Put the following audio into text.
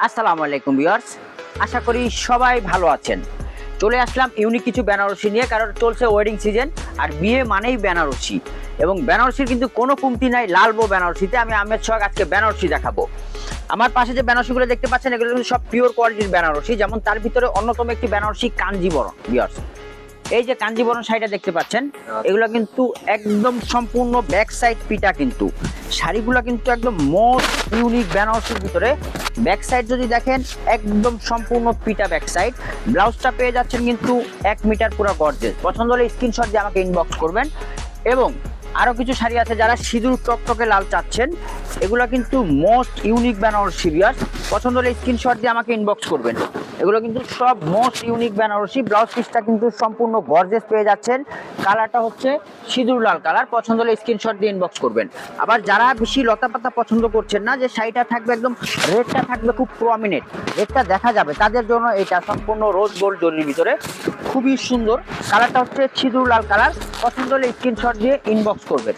আসসালামু আলাইকুম ভিউয়ার্স, আশা করি সবাই ভালো আছেন। চলে আসলাম ইউনিক কিছু বেনারসি নিয়ে, কারণ চলছে ওয়েডিং সিজন আর বিয়ে মানেই বেনারসি। এবং বেনারসির কিন্তু কোনো কমতি নাই লালবো বেনারসিতে। আমি আহমেদ সোহাগ আজকে বেনারসি দেখাবো। আমার পাশে যে বেনারসিগুলো দেখতে পাচ্ছেন এগুলো কিন্তু সব পিওর কোয়ালিটির বেনারসি। যেমন তার ভিতরে অন্যতম একটি বেনারসি কাঞ্জিবরম। ভিউয়ার্স, এই যে কাঞ্জিবরম শাড়িটা দেখতে পাচ্ছেন, এগুলো কিন্তু একদম সম্পূর্ণ ব্যাক সাইড পিটা। কিন্তু শাড়িগুলো কিন্তু একদম মোস্ট ইউনিক বেনারসির ভিতরে। ব্যাক সাইড যদি দেখেন একদম সম্পূর্ণ পিটা ব্যাক সাইড। ব্লাউজটা পেয়ে যাচ্ছেন কিন্তু 1 মিটার পুরো গর্জেস। পছন্দ হলে স্ক্রিনশট দিয়ে আমাকে ইনবক্স করবেন। এবং আরো কিছু শাড়ি আছে যারা সিঁদুর টকটকে লাল চাচ্ছেন, এগুলো কিন্তু মোস্ট ইউনিক বেনারসি। ভিউয়ার্স, পছন্দ হলে স্ক্রিনশট দিয়ে আমাকে ইনবক্স করবেন। এগুলো কিন্তু সব মোস্ট ইউনিক বেনারসি। ব্লাউজ পিসটা কিন্তু সম্পূর্ণ গর্জেস পেয়ে যাচ্ছেন। কালারটা হচ্ছে সিঁদুর লাল কালার। পছন্দ হলে স্ক্রিনশট দিয়ে ইনবক্স করবেন। আবার যারা বেশি লতা পাতা পছন্দ করছেন না, যে শাড়িটা থাকবে একদম রেডটা থাকবে খুব প্রমিনেন্ট, রেডটা দেখা যাবে, তাদের জন্য এটা সম্পূর্ণ রোজ গোল্ড জরির ভিতরে খুবই সুন্দর। কালারটা হচ্ছে সিঁদুর লাল কালার। পছন্দ হলে স্ক্রিনশট দিয়ে ইনবক্স করবেন।